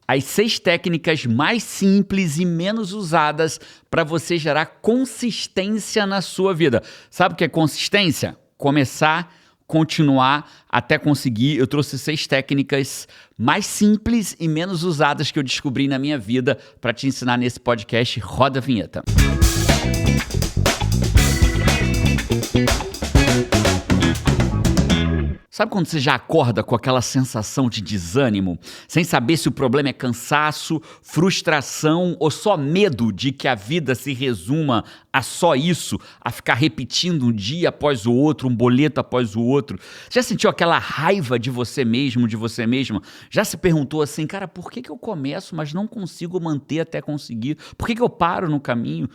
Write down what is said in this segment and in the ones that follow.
as 6 técnicas mais simples e menos usadas para você gerar consistência na sua vida. Sabe o que é consistência? Começar, continuar até conseguir. Eu trouxe 6 técnicas mais simples e menos usadas que eu descobri na minha vida para te ensinar nesse podcast. Roda a vinheta. Sabe quando você já acorda com aquela sensação de desânimo, sem saber se o problema é cansaço, frustração ou só medo de que a vida se resuma a só isso, a ficar repetindo um dia após o outro, um boleto após o outro? Já sentiu aquela raiva de você mesmo, de você mesma? Já se perguntou assim, cara, por que eu começo, mas não consigo manter até conseguir? Por que eu paro no caminho?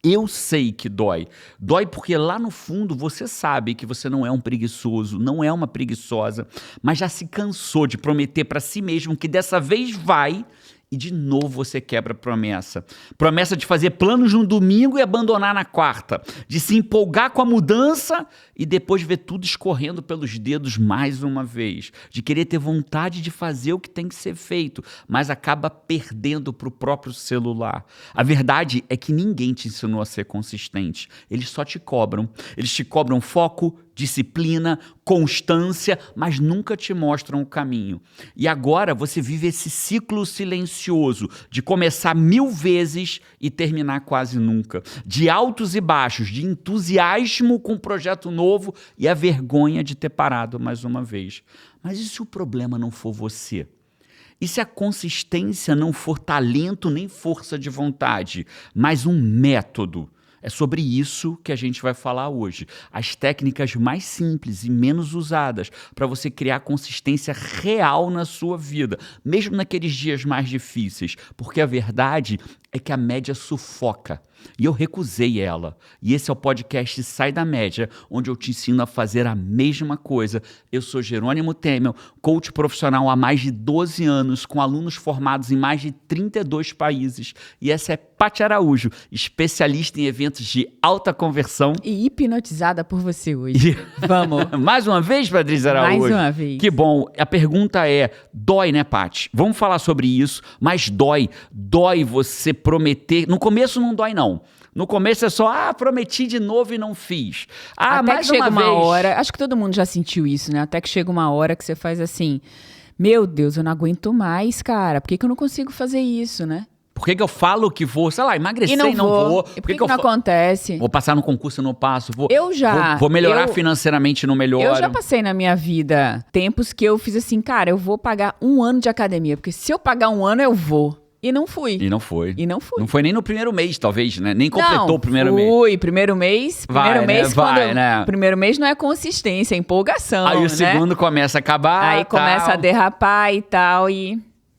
Eu sei que dói. Dói porque lá no fundo você sabe que você não é um preguiçoso, não é uma preguiçosa, mas já se cansou de prometer para si mesmo que dessa vez vai e de novo você quebra a promessa. Promessa de fazer planos no domingo e abandonar na quarta, de se empolgar com a mudança e depois ver tudo escorrendo pelos dedos mais uma vez, de querer ter vontade de fazer o que tem que ser feito, mas acaba perdendo para o próprio celular. A verdade é que ninguém te ensinou a ser consistente. Eles só te cobram. Eles te cobram foco, disciplina, constância, mas nunca te mostram o caminho. E agora você vive esse ciclo silencioso de começar 1000 vezes e terminar quase nunca. De altos e baixos, de entusiasmo com um projeto novo e a vergonha de ter parado mais uma vez. Mas e se o problema não for você? E se a consistência não for talento nem força de vontade, mas um método? É sobre isso que a gente vai falar hoje. As técnicas mais simples e menos usadas para você criar consistência real na sua vida, mesmo naqueles dias mais difíceis. Porque a verdade é que a média sufoca. E eu recusei ela. E esse é o podcast Sai da Média, onde eu te ensino a fazer a mesma coisa. Eu sou Jerônimo Temel, coach profissional há mais de 12 anos, com alunos formados em mais de 32 países. E essa é Paty Araújo, especialista em eventos de alta conversão. E hipnotizada por você hoje. Vamos. Mais uma vez, Patrícia Araújo? Mais uma vez. Que bom. A pergunta é, dói, né, Paty? Vamos falar sobre isso, mas dói. Dói você prometer. No começo não dói, não. No começo é só, prometi de novo e não fiz. Até mais que chega uma vez. hora, acho que todo mundo já sentiu isso, né? Até que chega uma hora que você faz assim, meu Deus, eu não aguento mais, cara. Por que eu não consigo fazer isso, né? Por que eu falo que vou, sei lá, emagrecer e não vou? E por que não acontece? Vou passar no concurso e não passo. Vou melhorar financeiramente e não melhoro. Eu já passei na minha vida tempos que eu fiz assim, cara, eu vou pagar 1 ano de academia. Porque se eu pagar 1 ano, eu vou. E não fui. E não foi. Não foi nem no primeiro mês, talvez, né? Nem completou o primeiro mês. Primeiro mês. Primeiro mês não é consistência, é empolgação. Aí o segundo começa a acabar. Aí começa a derrapar e tal.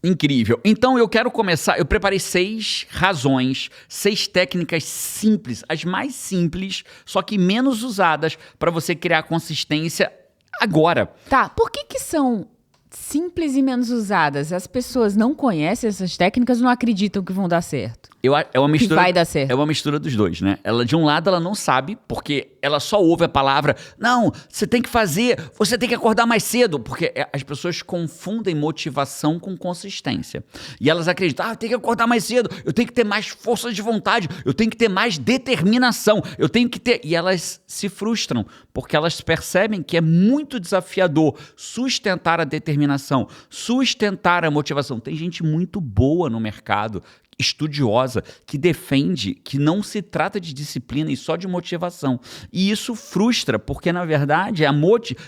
Incrível. Então eu quero começar. Eu preparei 6 razões, 6 técnicas simples, as mais simples, só que menos usadas para você criar consistência agora. Tá, por que são simples e menos usadas? As pessoas não conhecem essas técnicas, não acreditam que vão dar certo. É uma mistura, que vai dar certo. É uma mistura dos dois, né? Ela, de um lado, ela não sabe, porque ela só ouve a palavra, não, você tem que fazer, você tem que acordar mais cedo, porque as pessoas confundem motivação com consistência. E elas acreditam, eu tenho que acordar mais cedo, eu tenho que ter mais força de vontade, eu tenho que ter mais determinação, eu tenho que ter... E elas se frustram, porque elas percebem que é muito desafiador sustentar a determinação, sustentar a motivação. Tem gente muito boa no mercado, estudiosa, que defende que não se trata de disciplina e só de motivação. E isso frustra, porque na verdade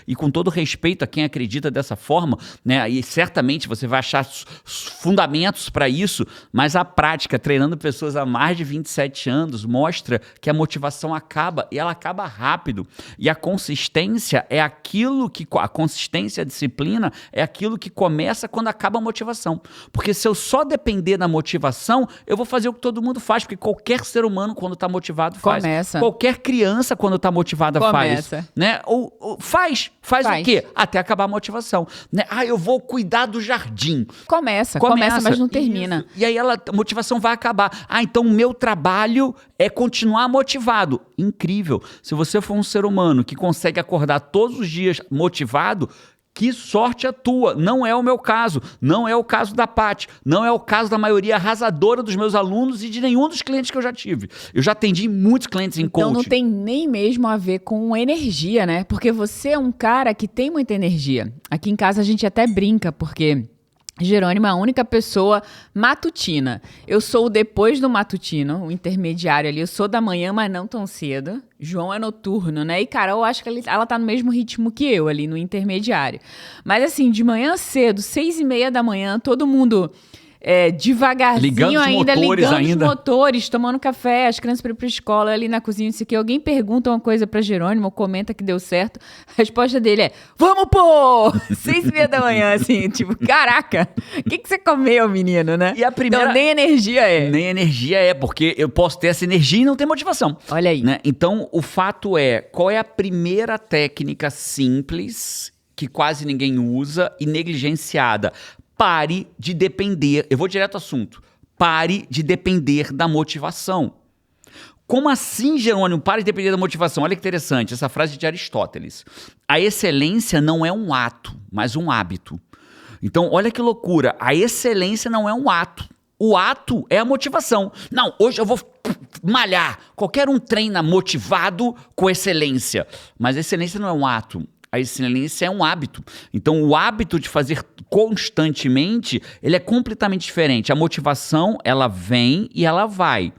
e com todo respeito a quem acredita dessa forma, né, e certamente você vai achar fundamentos para isso, mas a prática, treinando pessoas há mais de 27 anos, mostra que a motivação acaba, e ela acaba rápido. E a consistência é aquilo que... A consistência, a disciplina, é aquilo que começa quando acaba a motivação. Porque se eu só depender da motivação, eu vou fazer o que todo mundo faz, porque qualquer ser humano, quando está motivado, faz. Começa. Qualquer criança, quando está motivada, faz. Né? Faz o quê? Até acabar a motivação. Né? Eu vou cuidar do jardim. Começa, mas não termina. Isso. E aí a motivação vai acabar. Então o meu trabalho é continuar motivado. Incrível. Se você for um ser humano que consegue acordar todos os dias motivado, Que sorte a tua. Não é o meu caso. Não é o caso da Paty. Não é o caso da maioria arrasadora dos meus alunos e de nenhum dos clientes que eu já tive. Eu já atendi muitos clientes em coaching. Então não tem nem mesmo a ver com energia, né? Porque você é um cara que tem muita energia. Aqui em casa a gente até brinca, porque Jerônimo é a única pessoa matutina. Eu sou o depois do matutino, o intermediário ali. Eu sou da manhã, mas não tão cedo. João é noturno, né? E Carol, acho que ela tá no mesmo ritmo que eu ali, no intermediário. Mas assim, de manhã cedo, 6:30 da manhã, todo mundo devagarzinho ligando os motores, tomando café, as crianças para ir pra escola, ali na cozinha, isso aqui. Alguém pergunta uma coisa pra Jerônimo, comenta que deu certo. A resposta dele é, vamos, pô! 6:30 da manhã, assim, tipo, caraca, o que você comeu, menino, né? E a primeira... Então, nem energia é. Nem energia é, porque eu posso ter essa energia e não ter motivação. Olha aí. Né? Então, o fato é, qual é a primeira técnica simples que quase ninguém usa e negligenciada? Pare de depender, eu vou direto ao assunto, pare de depender da motivação. Como assim, Jerônimo? Pare de depender da motivação. Olha que interessante, essa frase de Aristóteles. A excelência não é um ato, mas um hábito. Então, olha que loucura, a excelência não é um ato. O ato é a motivação. Não, hoje eu vou malhar. Qualquer um treina motivado com excelência. Mas a excelência não é um ato. A excelência é um hábito. Então, o hábito de fazer constantemente, ele é completamente diferente. A motivação, ela vem e ela vai.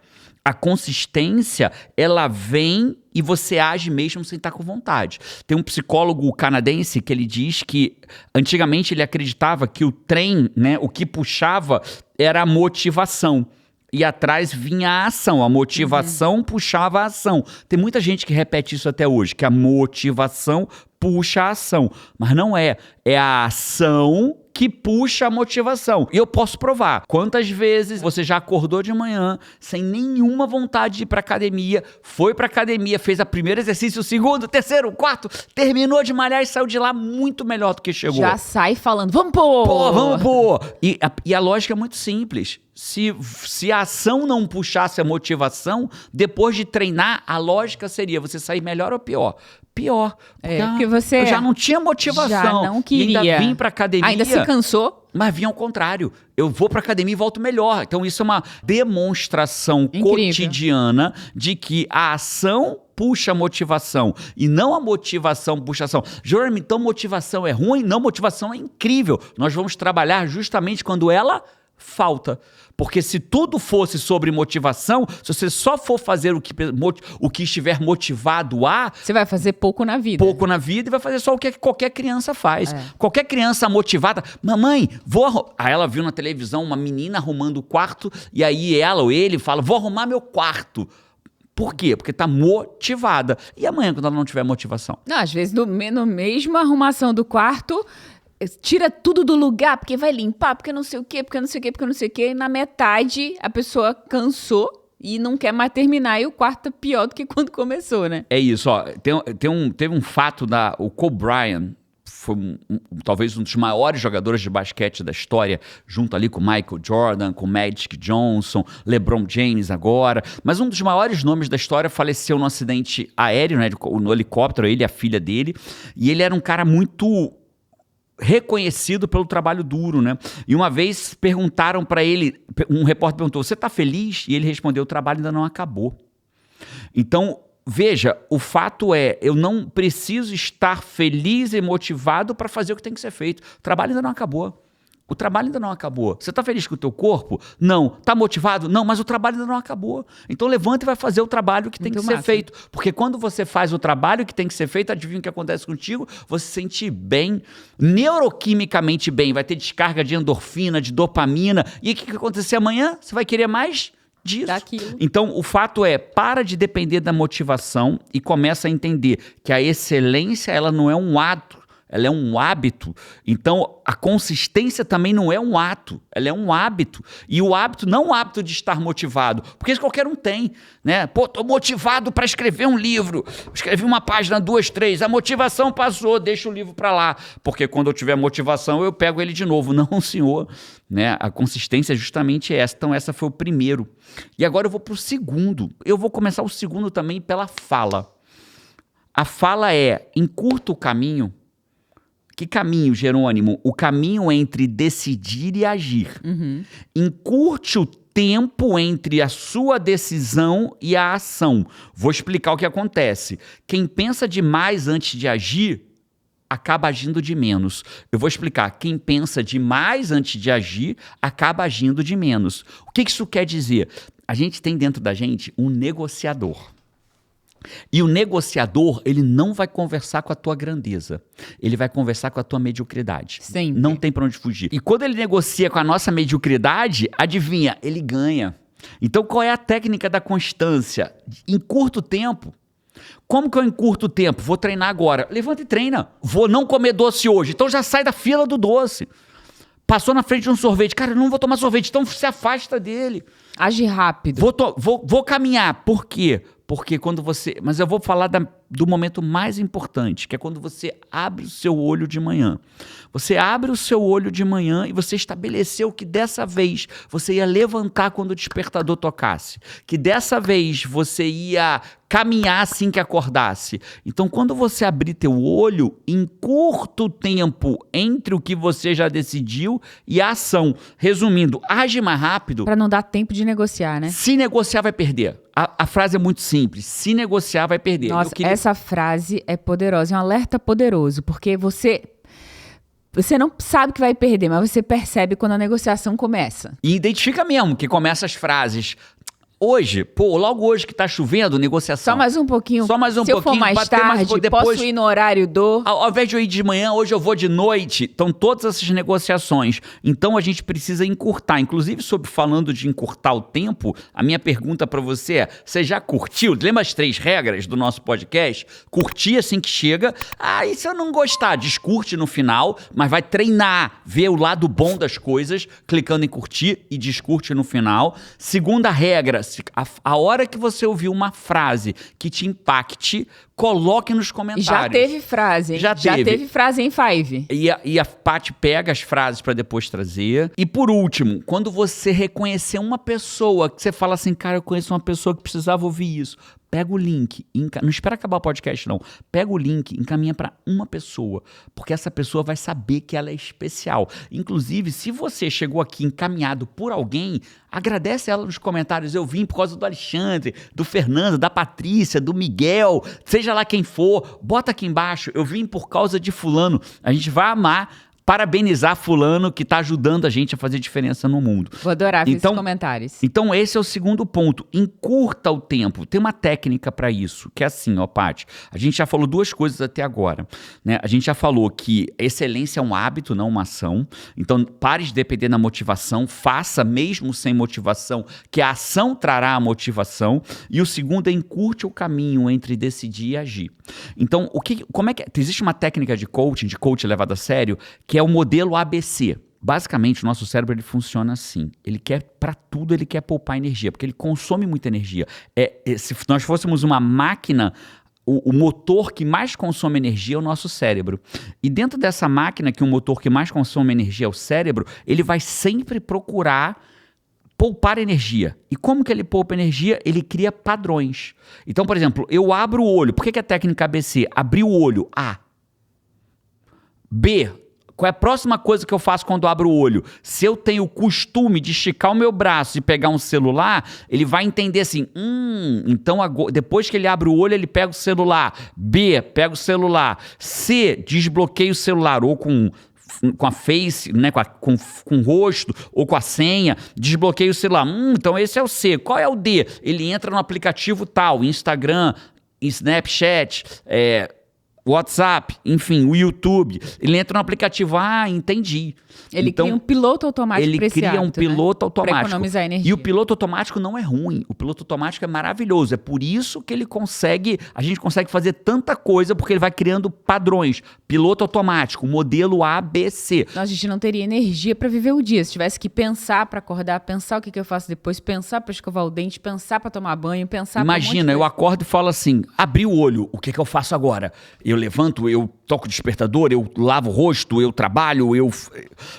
A consistência, ela vem e você age mesmo sem estar com vontade. Tem um psicólogo canadense que ele diz que antigamente ele acreditava que o trem, né, o que puxava era a motivação. E atrás vinha a ação, a motivação puxava a ação. Tem muita gente que repete isso até hoje, que a motivação puxa a ação. Mas não é, é a ação que puxa a motivação. E eu posso provar. Quantas vezes você já acordou de manhã sem nenhuma vontade de ir pra academia, foi pra academia, fez o primeiro exercício, o segundo, o terceiro, o quarto, terminou de malhar e saiu de lá muito melhor do que chegou. Já sai falando, vamos pô! Pô, vamos pô! E a lógica é muito simples. Se a ação não puxasse a motivação, depois de treinar, a lógica seria você sair melhor ou pior? Pior. Porque você eu já não tinha motivação. Já não queria. E ainda vim pra academia. Ainda se cansou. Mas vinha ao contrário. Eu vou pra academia e volto melhor. Então isso é uma demonstração cotidiana de que a ação puxa a motivação e não a motivação puxa a ação. Jerônimo, então motivação é ruim? Não, motivação é incrível. Nós vamos trabalhar justamente quando ela falta. Porque se tudo fosse sobre motivação, se você só for fazer o que estiver motivado a... Você vai fazer pouco na vida. Pouco na vida e vai fazer só o que qualquer criança faz. Qualquer criança motivada... Mamãe, Aí ela viu na televisão uma menina arrumando o quarto e aí ela ou ele fala, vou arrumar meu quarto. Por quê? Porque tá motivada. E amanhã, quando ela não tiver motivação? Não, às vezes, no mesmo arrumação do quarto... Tira tudo do lugar, porque vai limpar, porque não sei o quê, porque não sei o quê, porque não sei o quê. E na metade, a pessoa cansou e não quer mais terminar. E o quarto é pior do que quando começou, né? É isso, ó. Teve um fato o Kobe Bryant, foi talvez um dos maiores jogadores de basquete da história, junto ali com Michael Jordan, com Magic Johnson, LeBron James agora. Mas um dos maiores nomes da história faleceu num acidente aéreo, né, no helicóptero, ele e a filha dele. E ele era um cara muito... reconhecido pelo trabalho duro, né? E uma vez perguntaram para ele, um repórter perguntou, você tá feliz? E ele respondeu, o trabalho ainda não acabou. Então, veja, o fato é, eu não preciso estar feliz e motivado para fazer o que tem que ser feito. O trabalho ainda não acabou. O trabalho ainda não acabou. Você está feliz com o teu corpo? Não. Está motivado? Não, mas o trabalho ainda não acabou. Então levanta e vai fazer o trabalho que tem que ser feito. Porque quando você faz o trabalho que tem que ser feito, adivinha o que acontece contigo? Você se sente bem, neuroquimicamente bem, vai ter descarga de endorfina, de dopamina. E o que vai acontecer amanhã? Você vai querer mais disso. Daquilo. Então, o fato é, para de depender da motivação e começa a entender que a excelência, ela não é um ato. Ela é um hábito. Então, a consistência também não é um ato, ela é um hábito. E o hábito não é um hábito de estar motivado, porque isso qualquer um tem, né? Pô, tô motivado para escrever um livro, escrevi uma página, 2, 3, a motivação passou, deixa o livro para lá, porque quando eu tiver motivação eu pego ele de novo. Não, senhor, né? A consistência é justamente essa. Então, essa foi o primeiro. E agora eu vou para o segundo. Eu vou começar o segundo também pela fala. A fala é, encurta o caminho, Que caminho, Jerônimo? O caminho entre decidir e agir. Encurte o tempo entre a sua decisão e a ação. Vou explicar o que acontece. Quem pensa demais antes de agir, acaba agindo de menos. Eu vou explicar. Quem pensa demais antes de agir, acaba agindo de menos. O que isso quer dizer? A gente tem dentro da gente um negociador. E o negociador, ele não vai conversar com a tua grandeza. Ele vai conversar com a tua mediocridade. Sempre. Não tem pra onde fugir. E quando ele negocia com a nossa mediocridade, adivinha, ele ganha. Então, qual é a técnica da constância? Em curto tempo. Como que eu encurto o tempo? Vou treinar agora. Levanta e treina. Vou não comer doce hoje. Então já sai da fila do doce. Passou na frente de um sorvete. Cara, eu não vou tomar sorvete. Então se afasta dele. Age rápido. Vou caminhar. Por quê? Porque quando você... Mas eu vou falar do momento mais importante, que é quando você abre o seu olho de manhã. Você abre o seu olho de manhã e você estabeleceu que dessa vez você ia levantar quando o despertador tocasse. Que dessa vez você ia caminhar assim que acordasse. Então, quando você abrir teu olho, encurta o tempo entre o que você já decidiu e a ação. Resumindo, age mais rápido. Pra não dar tempo de negociar, né? Se negociar, vai perder. A frase é muito simples. Se negociar, vai perder. Nossa, essa frase é poderosa. É um alerta poderoso. Porque você não sabe que vai perder, mas você percebe quando a negociação começa. E identifica mesmo que começa as frases... Hoje, logo hoje que tá chovendo, negociação. Só mais um pouquinho. Só mais um Se pouquinho. eu for mais tarde, depois, posso ir no horário do... Ao invés de eu ir de manhã, hoje eu vou de noite. Então, todas essas negociações. Então, a gente precisa encurtar. Inclusive, falando de encurtar o tempo, a minha pergunta para você é, você já curtiu? Lembra as 3 regras do nosso podcast? Curtir assim que chega. E se eu não gostar? Descurte no final, mas vai treinar, ver o lado bom das coisas, clicando em curtir e descurte no final. Segunda regra, a hora que você ouvir uma frase que te impacte, coloque nos comentários. Já teve frase, hein? Já teve frase em Five. E a Paty pega as frases para depois trazer. E por último, quando você reconhecer uma pessoa, que você fala assim, cara, eu conheço uma pessoa que precisava ouvir isso. Pega o link, não espera acabar o podcast não, pega o link, encaminha para uma pessoa, porque essa pessoa vai saber que ela é especial. Inclusive, se você chegou aqui encaminhado por alguém, agradece ela nos comentários. Eu vim por causa do Alexandre, do Fernando, da Patrícia, do Miguel, seja lá quem for, bota aqui embaixo, eu vim por causa de fulano. A gente vai amar parabenizar fulano que está ajudando a gente a fazer diferença no mundo. Vou adorar ver esses comentários. Então esse é o segundo ponto. Encurta o tempo. Tem uma técnica para isso, que é assim, Paty. A gente já falou 2 coisas até agora, né? A gente já falou que excelência é um hábito, não uma ação. Então pare de depender da motivação, faça mesmo sem motivação, que a ação trará a motivação. E o segundo é encurte o caminho entre decidir e agir. Então, como é que existe uma técnica de coaching levado a sério, que é o modelo ABC. Basicamente, o nosso cérebro ele funciona assim. Ele quer, para tudo, ele quer poupar energia, porque ele consome muita energia. Se nós fôssemos uma máquina, o motor que mais consome energia é o nosso cérebro. E dentro dessa máquina, que o motor que mais consome energia é o cérebro, ele vai sempre procurar poupar energia. E como que ele poupa energia? Ele cria padrões. Então, por exemplo, eu abro o olho. Por que é a técnica ABC? Abrir o olho. A. B. Qual é a próxima coisa que eu faço quando abro o olho? Se eu tenho o costume de esticar o meu braço e pegar um celular, ele vai entender assim, então agora, depois que ele abre o olho, ele pega o celular. B, pega o celular. C, desbloqueia o celular, ou com a face, né, com o rosto, ou com a senha, desbloqueia o celular. Então esse é o C. Qual é o D? Ele entra no aplicativo tal, Instagram, Snapchat, WhatsApp, enfim, o YouTube. Ele entra no aplicativo, entendi. Ele cria um piloto automático para esse hábito, cria um piloto automático. Para economizar energia. E o piloto automático não é ruim. O piloto automático é maravilhoso. É por isso que a gente consegue fazer tanta coisa, porque ele vai criando padrões. Piloto automático, modelo ABC. A gente não teria energia para viver o dia. Se tivesse que pensar para acordar, pensar o que eu faço depois, pensar para escovar o dente, pensar para tomar banho, pensar... Imagina, eu acordo e falo assim, abri o olho, o que eu faço agora? eu levanto, eu toco o despertador, eu lavo o rosto, eu trabalho, eu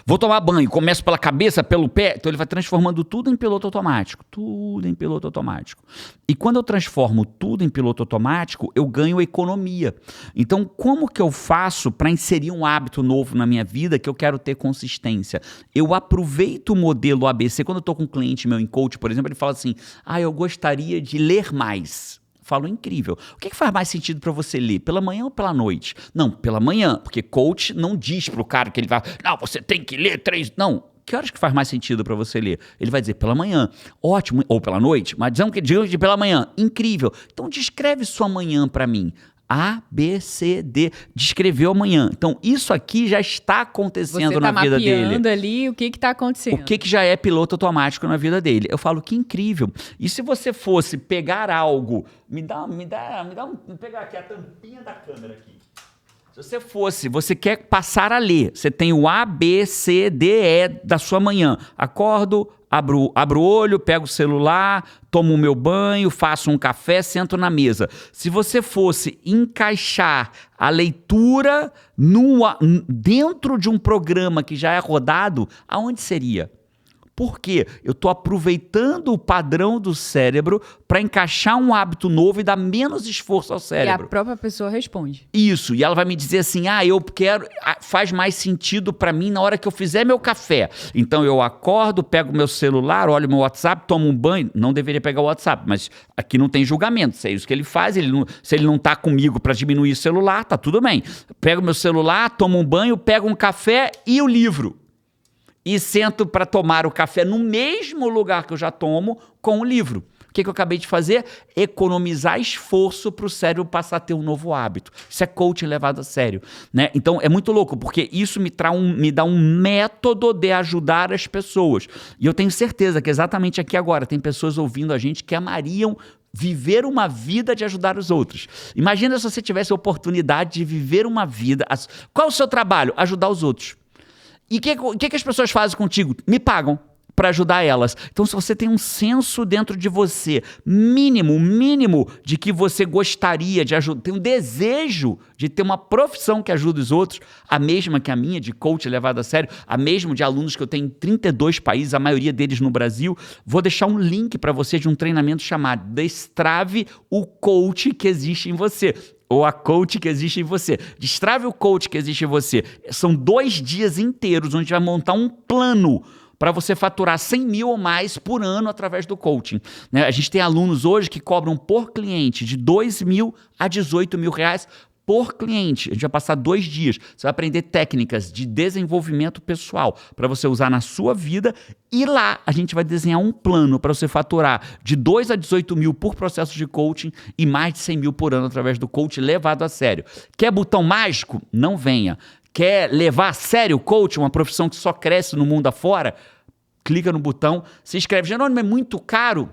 vou tomar banho, começo pela cabeça, pelo pé. Então ele vai transformando tudo em piloto automático. Tudo em piloto automático. E quando eu transformo tudo em piloto automático, eu ganho economia. Então como que eu faço para inserir um hábito novo na minha vida que eu quero ter consistência? Eu aproveito o modelo ABC. Quando eu estou com um cliente meu em coach, por exemplo, ele fala assim, eu gostaria de ler mais. Falo, incrível. O que faz mais sentido para você ler? Pela manhã ou pela noite? Não, pela manhã, porque coach não diz pro cara que ele vai, não, você tem que ler 3, não. Que horas que faz mais sentido para você ler? Ele vai dizer pela manhã, ótimo, ou pela noite, mas dizemos que de pela manhã, incrível. Então descreve sua manhã para mim. A, B, C, D, descreveu amanhã. Então, isso aqui já está acontecendo na vida dele. Você está mapeando ali o que está acontecendo. O que já é piloto automático na vida dele. Eu falo, que incrível. E se você fosse pegar algo... pegar aqui a tampinha da câmera aqui. Se você quer passar a ler, você tem o A, B, C, D, E da sua manhã. Acordo, abro o olho, pego o celular, tomo o meu banho, faço um café, sento na mesa. Se você fosse encaixar a leitura dentro de um programa que já é rodado, aonde seria? Por quê? Eu estou aproveitando o padrão do cérebro para encaixar um hábito novo e dar menos esforço ao cérebro. E a própria pessoa responde. Isso, e ela vai me dizer assim, eu quero, faz mais sentido para mim na hora que eu fizer meu café. Então eu acordo, pego meu celular, olho meu WhatsApp, tomo um banho, não deveria pegar o WhatsApp, mas aqui não tem julgamento, se é isso que ele faz, se ele não está comigo para diminuir o celular, tá tudo bem. Pego meu celular, tomo um banho, pego um café e o livro. E sento para tomar o café no mesmo lugar que eu já tomo com o livro. O que eu acabei de fazer? Economizar esforço para o cérebro passar a ter um novo hábito. Isso é coaching levado a sério, né? Então é muito louco, porque isso me dá um método de ajudar as pessoas. E eu tenho certeza que exatamente aqui agora tem pessoas ouvindo a gente que amariam viver uma vida de ajudar os outros. Imagina se você tivesse a oportunidade de viver uma vida... Qual é o seu trabalho? Ajudar os outros. E o que as pessoas fazem contigo? Me pagam para ajudar elas. Então, se você tem um senso dentro de você, mínimo, de que você gostaria de ajudar, tem um desejo de ter uma profissão que ajuda os outros, a mesma que a minha, de coach levado a sério, a mesma de alunos que eu tenho em 32 países, a maioria deles no Brasil, vou deixar um link para você de um treinamento chamado Destrave o Coach que existe em você. Ou a coach que existe em você. Destrave o coach que existe em você. São 2 dias inteiros onde a gente vai montar um plano para você faturar 100 mil ou mais por ano através do coaching. Né? A gente tem alunos hoje que cobram por cliente de 2 mil a 18 mil reais por cliente. A gente vai passar 2 dias. Você vai aprender técnicas de desenvolvimento pessoal para você usar na sua vida. E lá a gente vai desenhar um plano para você faturar de 2 a 18 mil por processo de coaching e mais de 100 mil por ano através do coaching levado a sério. Quer botão mágico? Não venha. Quer levar a sério o coaching, uma profissão que só cresce no mundo afora? Clica no botão, se inscreve. Jerônimo, é muito caro?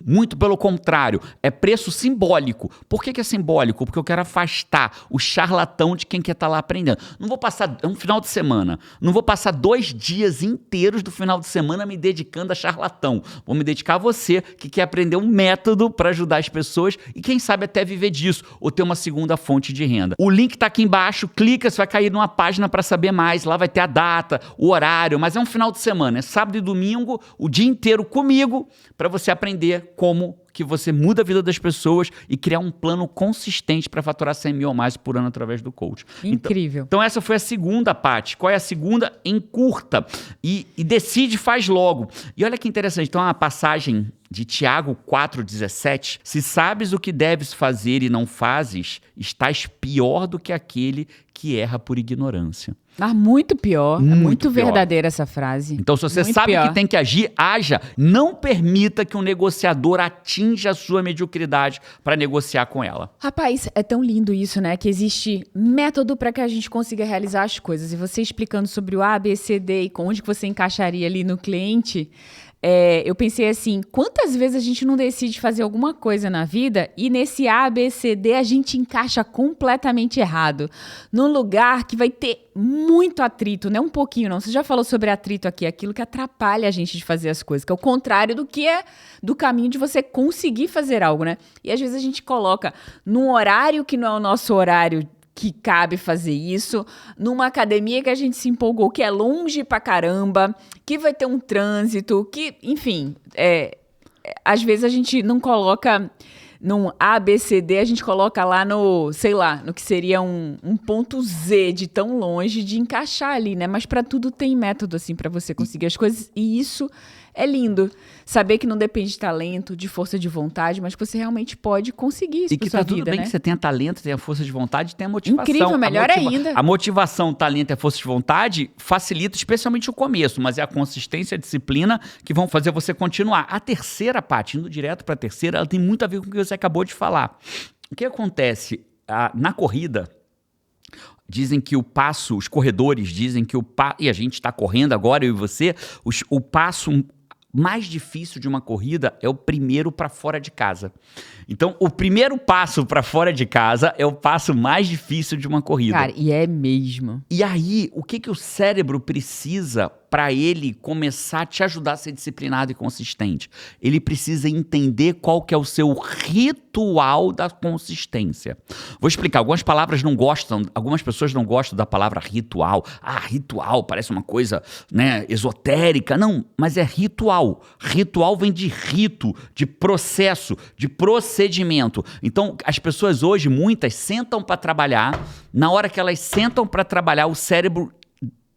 Muito pelo contrário, é preço simbólico. Por que é simbólico? Porque eu quero afastar o charlatão de quem quer estar lá aprendendo. Não vou passar um final de semana, não vou passar 2 dias inteiros do final de semana me dedicando a charlatão. Vou me dedicar a você que quer aprender um método para ajudar as pessoas e quem sabe até viver disso ou ter uma segunda fonte de renda. O link está aqui embaixo, clica, você vai cair numa página para saber mais. Lá vai ter a data, o horário, mas é um final de semana, é sábado e domingo, o dia inteiro comigo para você aprender como que você muda a vida das pessoas e criar um plano consistente para faturar 100 mil ou mais por ano através do coach. Incrível. Então essa foi a segunda parte. Qual é a segunda? Encurta. E decide, faz logo. E olha que interessante. Então a passagem de Tiago 4,17. Se sabes o que deves fazer e não fazes, estás pior do que aquele que erra por ignorância. Muito pior. É muito pior. Verdadeira essa frase. Então, se você muito sabe pior. que tem que agir, haja. Não permita que um negociador atinja a sua mediocridade para negociar com ela. Rapaz, é tão lindo isso, né? Que existe método para que a gente consiga realizar as coisas. E você explicando sobre o A, B, C, D e onde que você encaixaria ali no cliente... eu pensei assim, quantas vezes a gente não decide fazer alguma coisa na vida e nesse A, B, C, D a gente encaixa completamente errado, num lugar que vai ter muito atrito, não é um pouquinho não, você já falou sobre atrito aqui, aquilo que atrapalha a gente de fazer as coisas, que é o contrário do que é do caminho de você conseguir fazer algo, né? E às vezes a gente coloca num horário que não é o nosso horário que cabe fazer isso, numa academia que a gente se empolgou, que é longe pra caramba, que vai ter um trânsito, que, enfim, às vezes a gente não coloca num A, B, C, D, a gente coloca lá no, sei lá, no que seria um ponto Z de tão longe de encaixar ali, né? Mas pra tudo tem método, assim, pra você conseguir as coisas, e isso é lindo. Saber que não depende de talento, de força de vontade, mas que você realmente pode conseguir isso e pra que sua tá tudo vida, bem né? que você tenha talento, tenha força de vontade, tenha motivação. Incrível, melhor ainda. A motivação, o talento e a força de vontade facilita especialmente o começo, mas é a consistência e a disciplina que vão fazer você continuar. A terceira parte, indo direto para a terceira, ela tem muito a ver com o que você acabou de falar. O que acontece na corrida? Dizem que os corredores dizem que e a gente está correndo agora, eu e você, o passo mais difícil de uma corrida é o primeiro para fora de casa. Então, o primeiro passo para fora de casa é o passo mais difícil de uma corrida. Cara, e é mesmo. E aí, o que o cérebro precisa para ele começar a te ajudar a ser disciplinado e consistente? Ele precisa entender qual que é o seu ritual da consistência. Vou explicar. Algumas pessoas não gostam da palavra ritual. Ah, ritual parece uma coisa, né, esotérica. Não, mas é ritual. Ritual vem de rito, de processo, de procedimento. Então, as pessoas hoje, muitas, sentam para trabalhar. Na hora que elas sentam para trabalhar, o cérebro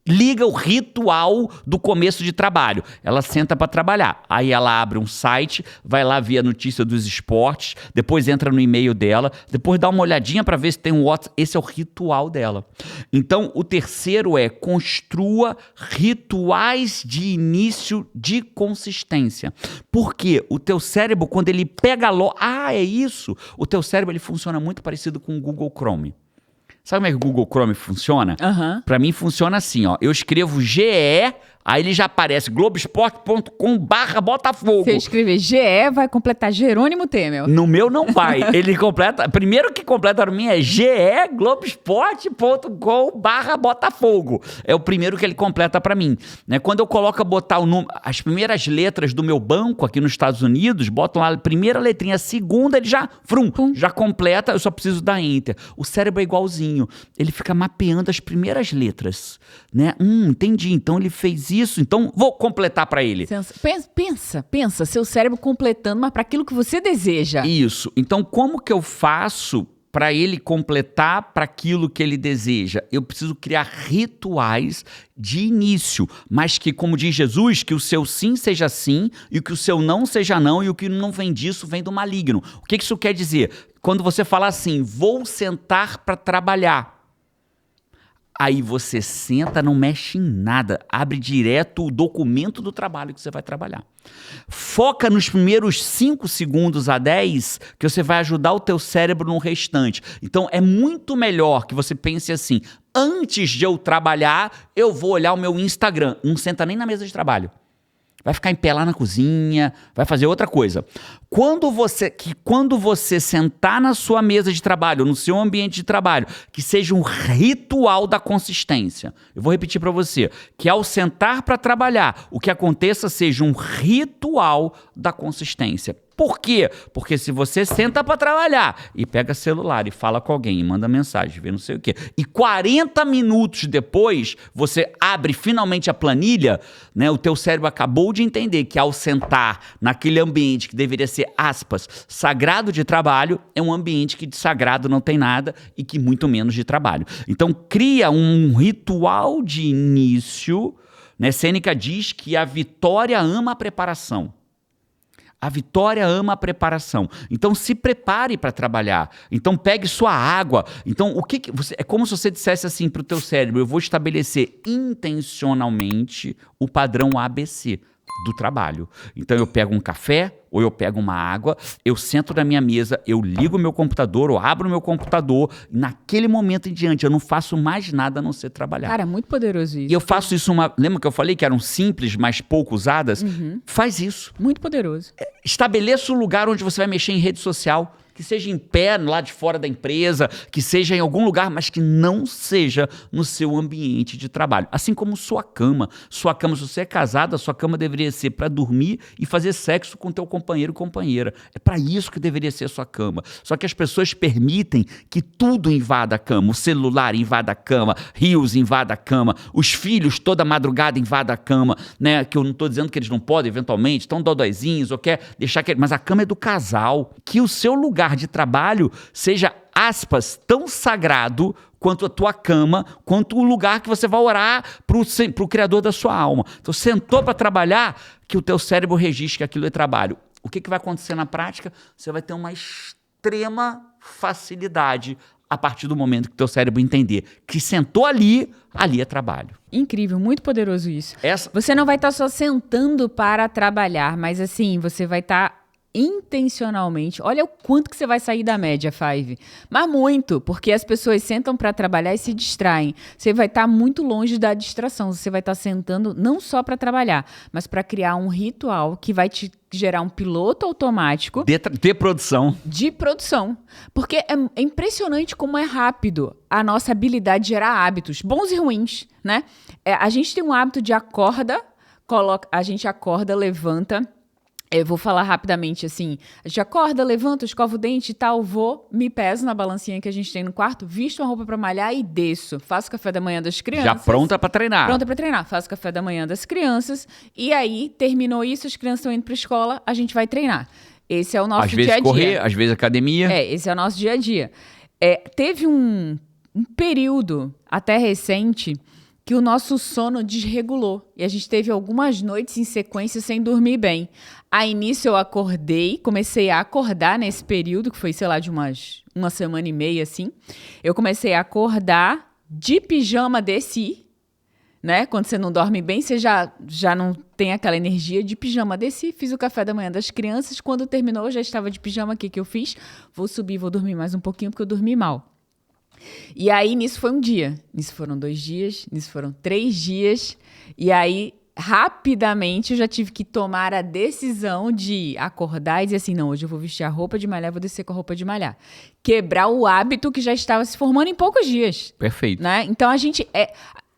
liga o ritual do começo de trabalho. Ela senta para trabalhar. Aí ela abre um site, vai lá ver a notícia dos esportes, depois entra no e-mail dela, depois dá uma olhadinha para ver se tem um WhatsApp. Esse é o ritual dela. Então, o terceiro é construa rituais de início de consistência. Porque o teu cérebro, quando ele pega é isso. O teu cérebro ele funciona muito parecido com o Google Chrome. Sabe como é que o Google Chrome funciona? Pra mim funciona assim, ó. Eu escrevo GE, aí ele já aparece globesport.com/Botafogo. Se eu escrever GE, vai completar Jerônimo Temel. No meu não vai. Ele completa... Primeiro que completa para mim é globesport.com/Botafogo. É o primeiro que ele completa para mim. Né? Quando eu coloco botar as primeiras letras do meu banco aqui nos Estados Unidos, boto lá a primeira letrinha, a segunda, ele já já completa, eu só preciso dar Enter. O cérebro é igualzinho. Ele fica mapeando as primeiras letras. Né? Entendi. Então ele fez isso, então vou completar para ele. Pensa, seu cérebro completando, mas para aquilo que você deseja. Isso. Então, como que eu faço para ele completar para aquilo que ele deseja? Eu preciso criar rituais de início, mas que, como diz Jesus, que o seu sim seja sim e que o seu não seja não e o que não vem disso vem do maligno. O que isso quer dizer? Quando você fala assim, vou sentar para trabalhar. Aí você senta, não mexe em nada, abre direto o documento do trabalho que você vai trabalhar. Foca nos primeiros 5 segundos a 10, que você vai ajudar o teu cérebro no restante. Então é muito melhor que você pense assim, antes de eu trabalhar, eu vou olhar o meu Instagram. Não senta nem na mesa de trabalho. Vai ficar em pé lá na cozinha, vai fazer outra coisa. Quando você sentar na sua mesa de trabalho, no seu ambiente de trabalho, que seja um ritual da consistência. Eu vou repetir para você, que ao sentar para trabalhar, o que aconteça seja um ritual da consistência. Por quê? Porque se você senta para trabalhar e pega celular e fala com alguém e manda mensagem, vê não sei o quê, e 40 minutos depois você abre finalmente a planilha, né, o teu cérebro acabou de entender que ao sentar naquele ambiente que deveria ser, aspas, sagrado de trabalho, é um ambiente que de sagrado não tem nada e que muito menos de trabalho. Então cria um ritual de início, né? Sêneca diz que a vitória ama a preparação. A vitória ama a preparação. Então se prepare para trabalhar. Então pegue sua água. Então é como se você dissesse assim para o teu cérebro, eu vou estabelecer intencionalmente o padrão ABC do trabalho. Então eu pego um café ou eu pego uma água, eu sento na minha mesa, eu ligo o meu computador ou abro o meu computador e naquele momento em diante eu não faço mais nada a não ser trabalhar. Cara, é muito poderoso isso. E eu faço isso lembra que eu falei que eram simples, mas pouco usadas? Faz isso. Muito poderoso. Estabeleça o lugar onde você vai mexer em rede social. que seja em pé, lá de fora da empresa, que seja em algum lugar, mas que não seja no seu ambiente de trabalho. Assim como sua cama. Sua cama, se você é casado, a sua cama deveria ser para dormir e fazer sexo com teu companheiro ou companheira. É para isso que deveria ser a sua cama. Só que as pessoas permitem que tudo invada a cama. O celular invada a cama, rios invada a cama, os filhos toda madrugada invada a cama, né? Que eu não estou dizendo que eles não podem, eventualmente, estão dodóizinhos ou quer deixar que... Mas a cama é do casal. Que o seu lugar de trabalho seja, aspas, tão sagrado quanto a tua cama, quanto o lugar que você vai orar pro Criador da sua alma. Então, sentou para trabalhar, que o teu cérebro registre que aquilo é trabalho. O que vai acontecer na prática? Você vai ter uma extrema facilidade a partir do momento que o teu cérebro entender que sentou ali é trabalho. Incrível, muito poderoso isso. Você não vai estar só sentando para trabalhar, mas assim, você vai estar intencionalmente. Olha o quanto que você vai sair da média, Five. Mas muito, porque as pessoas sentam para trabalhar e se distraem. Você vai estar muito longe da distração. Você vai estar sentando não só para trabalhar, mas para criar um ritual que vai te gerar um piloto automático de produção. De produção. Porque é impressionante como é rápido a nossa habilidade de gerar hábitos, bons e ruins, né? A gente tem um hábito de a gente acorda, levanta. Eu vou falar rapidamente assim, a gente acorda, levanta, escova o dente e tal, me peso na balancinha que a gente tem no quarto, visto uma roupa pra malhar e desço. Faço o café da manhã das crianças. Já pronta pra treinar. Pronta pra treinar. Faço o café da manhã das crianças e aí, terminou isso, as crianças estão indo pra escola, a gente vai treinar. Esse é o nosso dia a dia. Às vezes correr, às vezes academia. Esse é o nosso dia a dia. Teve um período até recente que o nosso sono desregulou. E a gente teve algumas noites em sequência sem dormir bem. A início eu comecei a acordar nesse período, que foi, sei lá, de uma semana e meia, assim. Eu comecei a acordar de pijama, desci, né? Quando você não dorme bem, você já não tem aquela energia de pijama. Desci, fiz o café da manhã das crianças. Quando terminou, eu já estava de pijama. O que eu fiz? Vou subir, vou dormir mais um pouquinho, porque eu dormi mal. E aí, nisso foi um dia, nisso foram 2 dias, nisso foram 3 dias, e aí, rapidamente, eu já tive que tomar a decisão de acordar e dizer assim, não, hoje eu vou vestir a roupa de malhar, vou descer com a roupa de malhar. Quebrar o hábito que já estava se formando em poucos dias. Perfeito. Né? Então,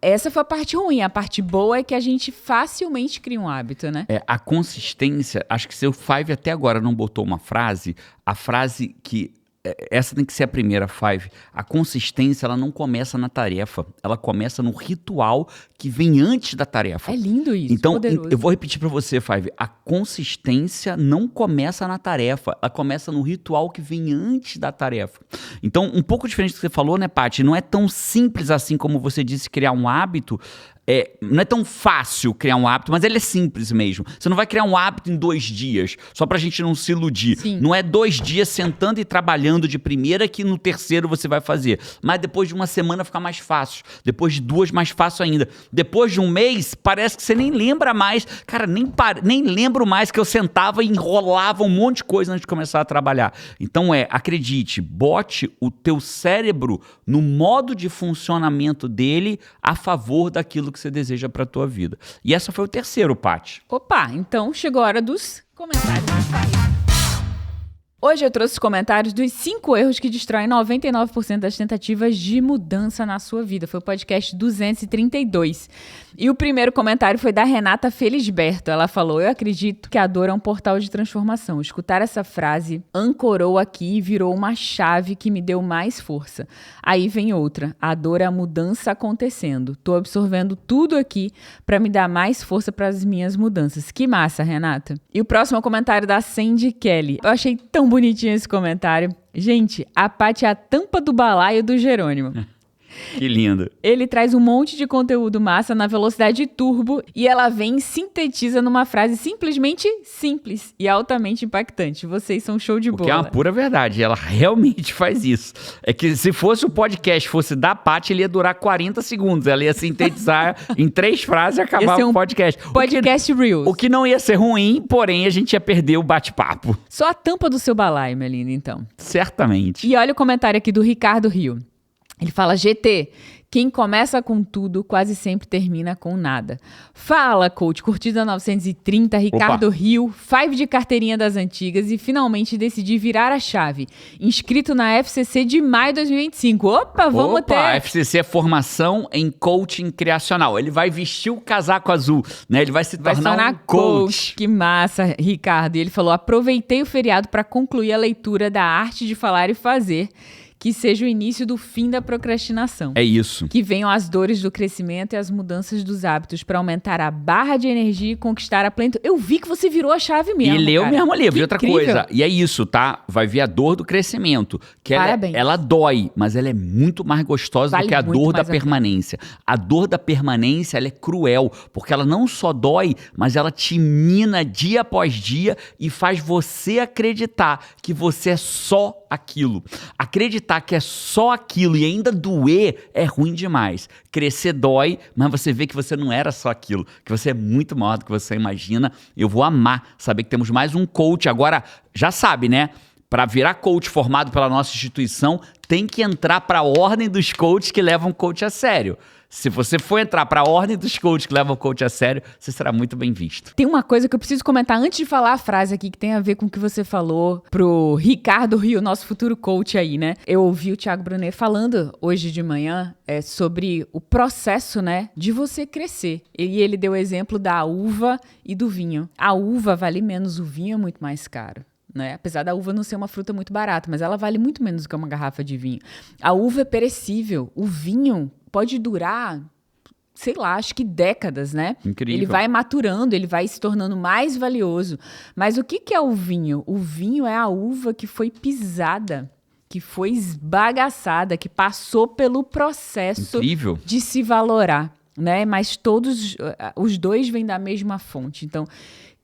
essa foi a parte ruim. A parte boa é que a gente facilmente cria um hábito, né? A consistência, acho que seu Five até agora não botou uma frase, a frase que... Essa tem que ser a primeira, Five. A consistência, ela não começa na tarefa. Ela começa no ritual que vem antes da tarefa. É lindo isso, então, poderoso. Eu vou repetir pra você, Five. A consistência não começa na tarefa. Ela começa no ritual que vem antes da tarefa. Então, um pouco diferente do que você falou, né, Paty? Não é tão simples assim como você disse criar um hábito. Não é tão fácil criar um hábito, mas ele é simples mesmo. Você não vai criar um hábito em 2 dias, só pra gente não se iludir. Sim. Não é 2 dias sentando e trabalhando de primeira que no terceiro você vai fazer. Mas depois de uma semana fica mais fácil. Depois de 2, mais fácil ainda. Depois de um mês, parece que você nem lembra mais. Cara, nem lembro mais que eu sentava e enrolava um monte de coisa antes de começar a trabalhar. Então acredite, bote o teu cérebro no modo de funcionamento dele a favor daquilo que você deseja para a tua vida. E essa foi o terceiro, Paty. Opa, então chegou a hora dos comentários. Hoje eu trouxe os comentários dos 5 erros que destroem 99% das tentativas de mudança na sua vida. Foi o podcast 232. E o primeiro comentário foi da Renata Felisberto. Ela falou, eu acredito que a dor é um portal de transformação. Escutar essa frase ancorou aqui e virou uma chave que me deu mais força. Aí vem outra. A dor é a mudança acontecendo. Tô absorvendo tudo aqui para me dar mais força para as minhas mudanças. Que massa, Renata. E o próximo comentário da Sandy Kelly. Eu achei tão bonitinho esse comentário. Gente, a Paty é a tampa do balaio do Jerônimo. Que lindo. Ele traz um monte de conteúdo massa na velocidade turbo e ela vem e sintetiza numa frase simplesmente simples e altamente impactante. Vocês são show de bola. Que é uma pura verdade. Ela realmente faz isso. É que se fosse o podcast, fosse da Paty, ele ia durar 40 segundos. Ela ia sintetizar em 3 frases e acabava o podcast. Podcast Reels. O que não ia ser ruim, porém a gente ia perder o bate-papo. Só a tampa do seu balaio, minha linda, então. Certamente. E olha o comentário aqui do Ricardo Rio. Ele fala, GT, quem começa com tudo quase sempre termina com nada. Fala, coach, curtida 930, Ricardo Rio, 5 de carteirinha das antigas e finalmente decidi virar a chave. Inscrito na FCC de maio de 2025. Vamos ter... A FCC é formação em coaching criacional. Ele vai vestir o casaco azul, né? Ele vai se tornar um coach. Que massa, Ricardo. E ele falou, aproveitei o feriado para concluir a leitura da Arte de Falar e Fazer, que seja o início do fim da procrastinação. É isso. Que venham as dores do crescimento e as mudanças dos hábitos para aumentar a barra de energia e conquistar a plenitude. Eu vi que você virou a chave mesmo, E leu o mesmo livro. E outra incrível. coisa, e é isso, tá? Vai ver a dor do crescimento. Que ela dói, mas ela é muito mais gostosa do que a dor da permanência. A dor da permanência, ela é cruel, porque ela não só dói, mas ela te mina dia após dia e faz você acreditar que você é só aquilo. Acreditar que é só aquilo e ainda doer é ruim demais. Crescer dói, mas você vê que você não era só aquilo, que você é muito maior do que você imagina. Eu vou amar saber que temos mais um coach. Agora, já sabe, né? Para virar coach formado pela nossa instituição, tem que entrar para a ordem dos coaches que levam coach a sério. Se você for entrar para a ordem dos coaches que levam o coach a sério, você será muito bem visto. Tem uma coisa que eu preciso comentar antes de falar a frase aqui, que tem a ver com o que você falou pro Ricardo Rio, nosso futuro coach aí, né? Eu ouvi o Thiago Brunet falando hoje de manhã sobre o processo, né, de você crescer. E ele deu o exemplo da uva e do vinho. A uva vale menos, o vinho é muito mais caro. Né? Apesar da uva não ser uma fruta muito barata, mas ela vale muito menos do que uma garrafa de vinho. A uva é perecível, o vinho pode durar, sei lá, acho que décadas, né? Incrível. Ele vai maturando, ele vai se tornando mais valioso. Mas o que é o vinho? O vinho é a uva que foi pisada, que foi esbagaçada, que passou pelo processo de se valorar, né? Mas todos, os dois vêm da mesma fonte. Então,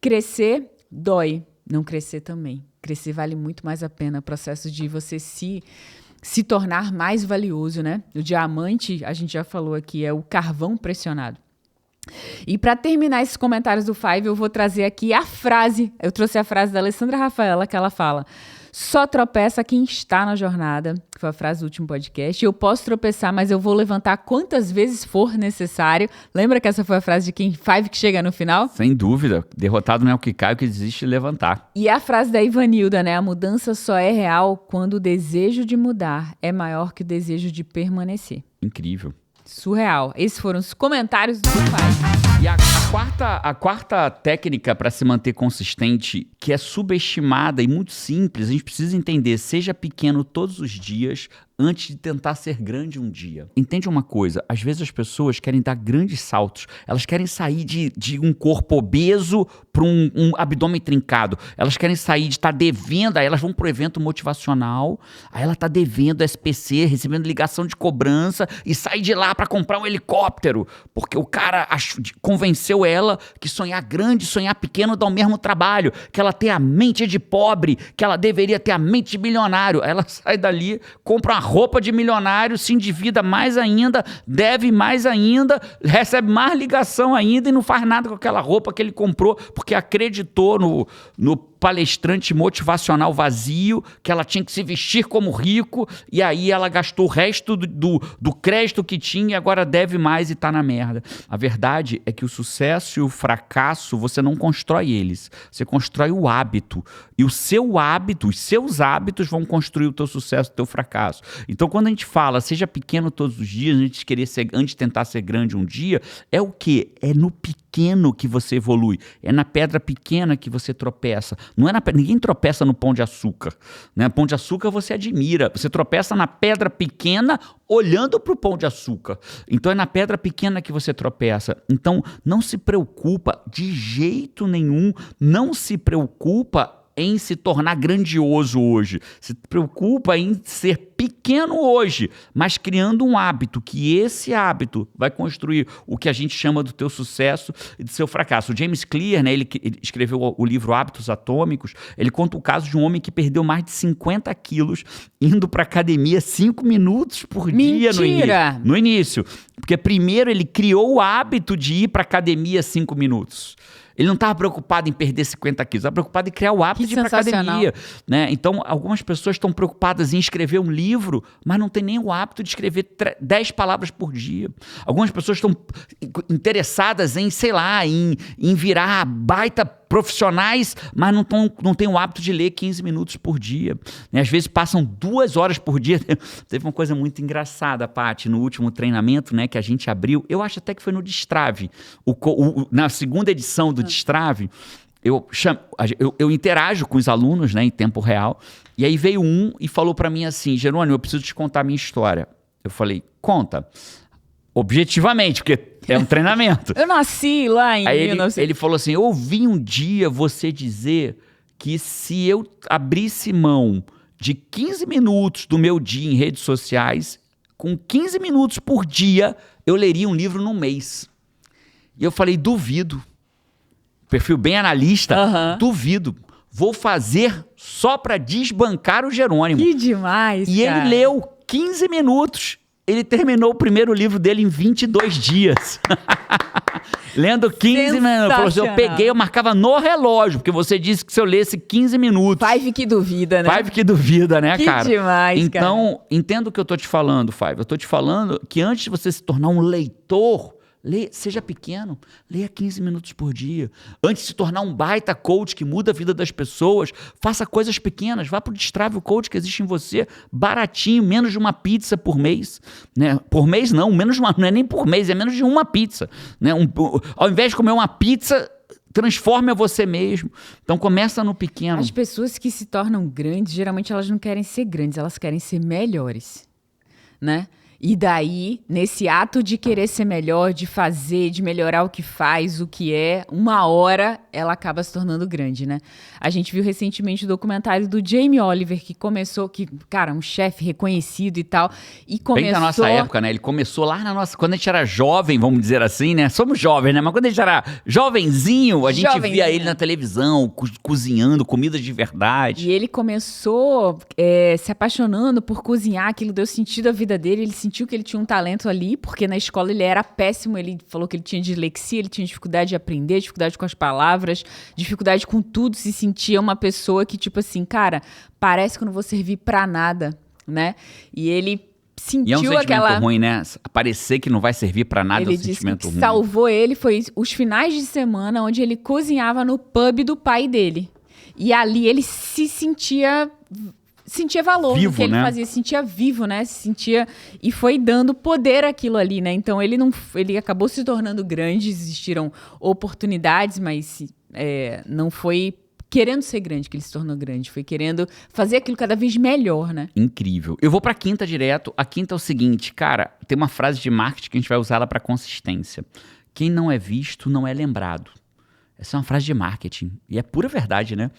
crescer dói. Não crescer também. Crescer vale muito mais a pena. O processo de você se tornar mais valioso, né? O diamante, a gente já falou aqui, é o carvão pressionado. E para terminar esses comentários do Five, eu vou trazer aqui a frase. Eu trouxe a frase da Alessandra Rafaela, que ela fala: só tropeça quem está na jornada. Que foi a frase do último podcast. Eu posso tropeçar, mas eu vou levantar quantas vezes for necessário. Lembra que essa foi a frase de quem Five que chega no final? Sem dúvida. Derrotado não é o que cai, o que desiste de levantar. E a frase da Ivanilda, né? A mudança só é real quando o desejo de mudar é maior que o desejo de permanecer. Incrível. Surreal. Esses foram os comentários do Five. E a quarta técnica para se manter consistente, que é subestimada e muito simples, a gente precisa entender: seja pequeno todos os dias antes de tentar ser grande um dia. Entende uma coisa? Às vezes as pessoas querem dar grandes saltos. Elas querem sair de um corpo obeso para um abdômen trincado. Elas querem sair de estar devendo. Aí elas vão para o evento motivacional. Aí ela está devendo SPC, recebendo ligação de cobrança e sai de lá para comprar um helicóptero. Porque o cara convenceu ela que sonhar grande, sonhar pequeno dá o mesmo trabalho. Que ela tem a mente de pobre, que ela deveria ter a mente de milionário. Aí ela sai dali, compra uma roupa de milionário, se endivida mais ainda, deve mais ainda, recebe mais ligação ainda e não faz nada com aquela roupa que ele comprou porque acreditou no palestrante motivacional vazio, que ela tinha que se vestir como rico, e aí ela gastou o resto do crédito que tinha e agora deve mais e tá na merda. A verdade é que o sucesso e o fracasso, você não constrói eles, você constrói o hábito. E o seu hábito, os seus hábitos vão construir o teu sucesso e o teu fracasso. Então, quando a gente fala, seja pequeno todos os dias, antes de tentar ser grande um dia, é o quê? É no pequeno que você evolui. É na pedra pequena que você tropeça. Não é ninguém tropeça no pão de açúcar. Né? Pão de açúcar você admira. Você tropeça na pedra pequena olhando para o pão de açúcar. Então, é na pedra pequena que você tropeça. Então, não se preocupa de jeito nenhum. Não se preocupa em se tornar grandioso hoje. Se preocupa em ser pequeno hoje, mas criando um hábito, que esse hábito vai construir o que a gente chama do teu sucesso e do seu fracasso. O James Clear, né, ele escreveu o livro Hábitos Atômicos, ele conta o caso de um homem que perdeu mais de 50 quilos indo para academia 5 minutos por dia no início. Porque primeiro ele criou o hábito de ir para academia 5 minutos. Ele não estava preocupado em perder 50 quilos, estava preocupado em criar o hábito de ir para academia. Né? Então, algumas pessoas estão preocupadas em escrever um livro, mas não tem nem o hábito de escrever 10 palavras por dia. Algumas pessoas estão interessadas em, sei lá, em virar baita profissionais, mas não têm o hábito de ler 15 minutos por dia. Né? Às vezes passam 2 horas por dia. Teve uma coisa muito engraçada, Paty, no último treinamento, né, que a gente abriu. Eu acho até que foi no Destrave. Na segunda edição do Destrave, eu interajo com os alunos, né, em tempo real. E aí veio um e falou para mim assim: Jerônimo, eu preciso te contar a minha história. Eu falei: conta. Objetivamente, porque é um treinamento. Eu nasci lá em 1900. Ele falou assim: eu ouvi um dia você dizer que se eu abrisse mão de 15 minutos do meu dia em redes sociais, com 15 minutos por dia, eu leria um livro num mês. E eu falei: duvido. Perfil bem analista, duvido. Vou fazer só para desbancar o Jerônimo. Que demais, E cara. ele leu 15 minutos. Ele terminou o primeiro livro dele em 22 dias. Lendo 15 minutos. Falou assim, eu marcava no relógio, porque você disse que se eu lesse 15 minutos... Five que duvida, né? Five que duvida, né, cara? Que demais, então, cara. Entenda o que eu tô te falando, Five. Eu tô te falando que antes de você se tornar um leitor... Seja pequeno, leia 15 minutos por dia. Antes de se tornar um baita coach que muda a vida das pessoas, faça coisas pequenas. Vá para o Destrave Coach que existe em você, baratinho, menos de uma pizza por mês. Né? Por mês não, não é nem por mês, é menos de uma pizza. Né? Ao invés de comer uma pizza, transforme a você mesmo. Então começa no pequeno. As pessoas que se tornam grandes, geralmente elas não querem ser grandes, elas querem ser melhores, né? E daí, nesse ato de querer ser melhor, de fazer, de melhorar o que faz, o que é, uma hora ela acaba se tornando grande, né? A gente viu recentemente o documentário do Jamie Oliver, que começou, cara, um chefe reconhecido e tal, e começou... Bem da nossa época, né? Ele começou lá na nossa... Quando a gente era jovem, vamos dizer assim, né? Somos jovens, né? Mas quando a gente era jovenzinho, a gente via ele na televisão, cozinhando comida de verdade. E ele começou se apaixonando por cozinhar, aquilo deu sentido à vida dele, ele sentiu que ele tinha um talento ali, porque na escola ele era péssimo, ele falou que ele tinha dislexia, ele tinha dificuldade de aprender, dificuldade com as palavras, dificuldade com tudo, se sentia uma pessoa que, tipo assim, cara, parece que eu não vou servir pra nada, né? E ele sentiu e é um sentimento aquela... ruim, né? Parecer que não vai servir pra nada é um sentimento ruim. Ele disse que salvou ele foi os finais de semana onde ele cozinhava no pub do pai dele. E ali ele se sentia valor vivo, no que ele fazia, se sentia vivo, né? Se sentia e foi dando poder àquilo ali, né? Então ele acabou se tornando grande, existiram oportunidades, mas não foi querendo ser grande que ele se tornou grande, foi querendo fazer aquilo cada vez melhor, né? Incrível. Eu vou pra quinta direto. A quinta é o seguinte, cara, tem uma frase de marketing que a gente vai usar ela pra consistência. Quem não é visto não é lembrado. Essa é uma frase de marketing. E é pura verdade, né?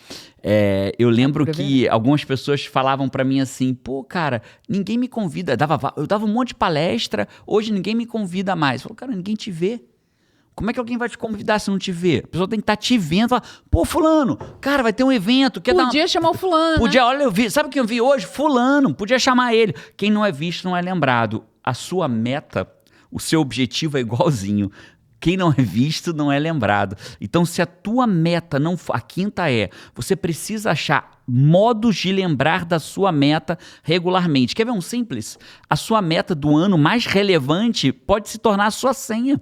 Eu lembro que algumas pessoas falavam pra mim assim, pô, cara, ninguém me convida. Eu dava um monte de palestra, hoje ninguém me convida mais. Eu falo, cara, ninguém te vê. Como é que alguém vai te convidar se não te vê? A pessoa tem que estar te vendo. Falar, pô, fulano, cara, vai ter um evento. Podia chamar o fulano. Podia, olha, sabe o que eu vi hoje? Fulano, podia chamar ele. Quem não é visto não é lembrado. A sua meta, o seu objetivo é igualzinho. Quem não é visto não é lembrado. Então, se a tua meta não... A quinta você precisa achar modos de lembrar da sua meta regularmente. Quer ver um simples? A sua meta do ano mais relevante pode se tornar a sua senha.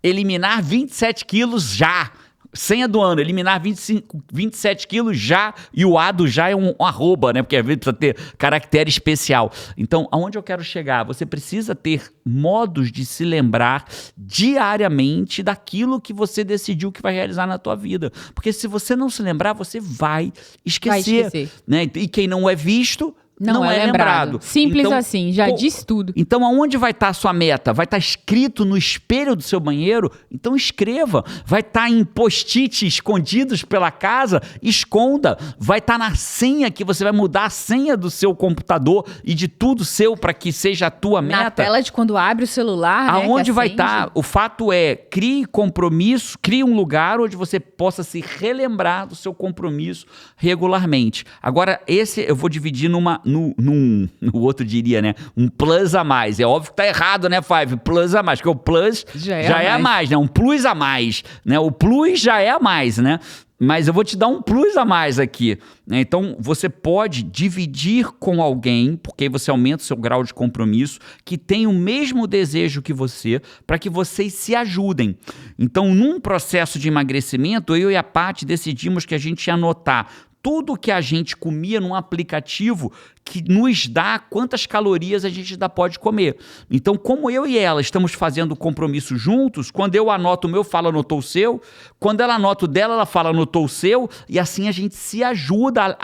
Eliminar 27 quilos já. Senha do ano, eliminar 27 quilos já, e o A do já é um arroba, né? Porque às vezes precisa ter caractere especial. Então, aonde eu quero chegar? Você precisa ter modos de se lembrar diariamente daquilo que você decidiu que vai realizar na tua vida. Porque se você não se lembrar, você vai esquecer. Né? E quem não é visto... Não é lembrado. Simples então, assim, já diz tudo. Então, aonde vai estar a sua meta? Vai estar escrito no espelho do seu banheiro? Então, escreva. Vai estar em post-it escondidos pela casa? Esconda. Vai estar na senha, que você vai mudar a senha do seu computador e de tudo seu para que seja a tua meta. Na tela de quando abre o celular, aonde vai estar? O fato é, crie compromisso, crie um lugar onde você possa se relembrar do seu compromisso regularmente. Agora, esse eu vou dividir numa no outro diria, né? Um plus a mais. É óbvio que tá errado, né, Five? Plus a mais, porque o plus já é a mais, né? Um plus a mais, né? O plus já é a mais, né? Mas eu vou te dar um plus a mais aqui, né? Então, você pode dividir com alguém, porque aí você aumenta o seu grau de compromisso, que tem o mesmo desejo que você, para que vocês se ajudem. Então, num processo de emagrecimento, eu e a Paty decidimos que a gente ia anotar tudo que a gente comia num aplicativo que nos dá quantas calorias a gente ainda pode comer. Então, como eu e ela estamos fazendo o compromisso juntos, quando eu anoto o meu, fala anotou o seu. Quando ela anota o dela, ela fala anotou o seu. E assim a gente se ajuda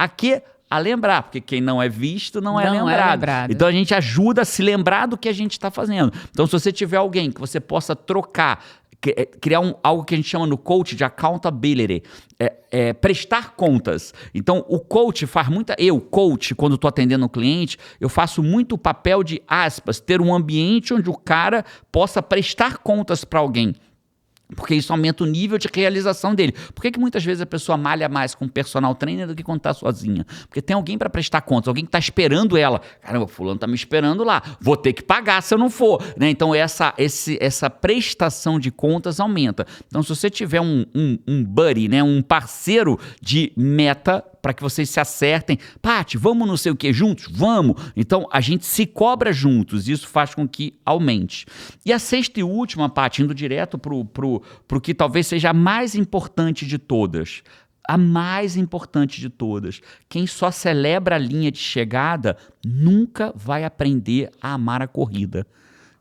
a lembrar, porque quem não é visto não é lembrado. Então a gente ajuda a se lembrar do que a gente está fazendo. Então, se você tiver alguém que você possa trocar, criar algo que a gente chama no coach de accountability, prestar contas. Então, o coach faz coach, quando estou atendendo um cliente, eu faço muito o papel de, aspas, ter um ambiente onde o cara possa prestar contas para alguém. Porque isso aumenta o nível de realização dele. Por que muitas vezes a pessoa malha mais com um personal trainer do que quando está sozinha? Porque tem alguém para prestar contas, alguém que está esperando ela. Caramba, fulano está me esperando lá, vou ter que pagar se eu não for, né? Então essa prestação de contas aumenta. Então se você tiver um buddy, né? Um parceiro de meta, para que vocês se acertem. Paty, vamos não sei o que juntos? Vamos! Então, a gente se cobra juntos. Isso faz com que aumente. E a sexta e última, Paty, indo direto pro que talvez seja a mais importante de todas. A mais importante de todas. Quem só celebra a linha de chegada nunca vai aprender a amar a corrida.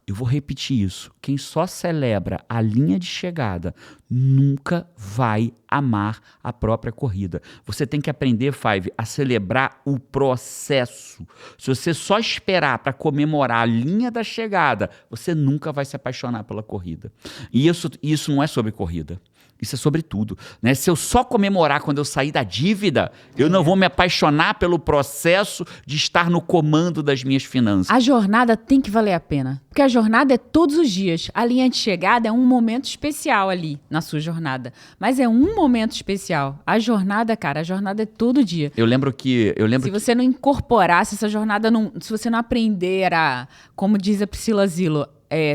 Eu vou repetir isso. Quem só celebra a linha de chegada nunca vai amar a própria corrida. Você tem que aprender, Five, a celebrar o processo. Se você só esperar para comemorar a linha da chegada, você nunca vai se apaixonar pela corrida. E isso não é sobre corrida. Isso é sobre tudo, né? Se eu só comemorar quando eu sair da dívida, eu não vou me apaixonar pelo processo de estar no comando das minhas finanças. A jornada tem que valer a pena, porque a jornada é todos os dias. A linha de chegada é um momento especial ali na sua jornada, mas é um momento especial. A jornada, cara, a jornada é todo dia. Eu lembro que se você não incorporar, se essa jornada se você não aprender a, como diz a Priscila Zillo,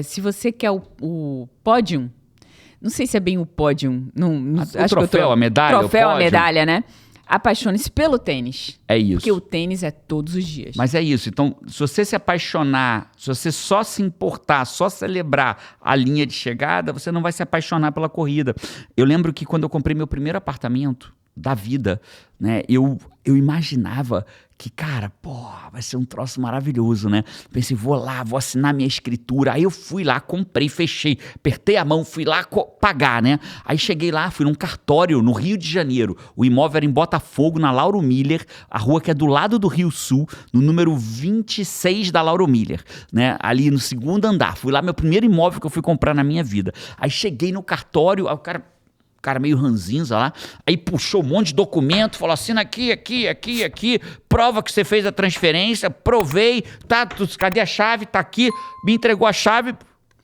se você quer o pódio. Não sei se é bem o pódio. O troféu, a medalha. Troféu, a medalha, né? Apaixone-se pelo tênis. É isso. Porque o tênis é todos os dias. Mas é isso. Então, se você se apaixonar, se você só se importar, só celebrar a linha de chegada, você não vai se apaixonar pela corrida. Eu lembro que quando eu comprei meu primeiro apartamento da vida, né? Eu imaginava que, cara, vai ser um troço maravilhoso, né? Pensei, vou lá, vou assinar minha escritura. Aí eu fui lá, comprei, fechei, apertei a mão, fui lá pagar, né? Aí cheguei lá, fui num cartório no Rio de Janeiro. O imóvel era em Botafogo, na Lauro Miller, a rua que é do lado do Rio Sul, no número 26 da Lauro Miller, né? Ali no segundo andar. Fui lá, meu primeiro imóvel que eu fui comprar na minha vida. Aí cheguei no cartório, aí o cara meio ranzinza lá, aí puxou um monte de documento, falou, assina aqui, prova que você fez a transferência, provei, cadê a chave? Tá aqui, me entregou a chave.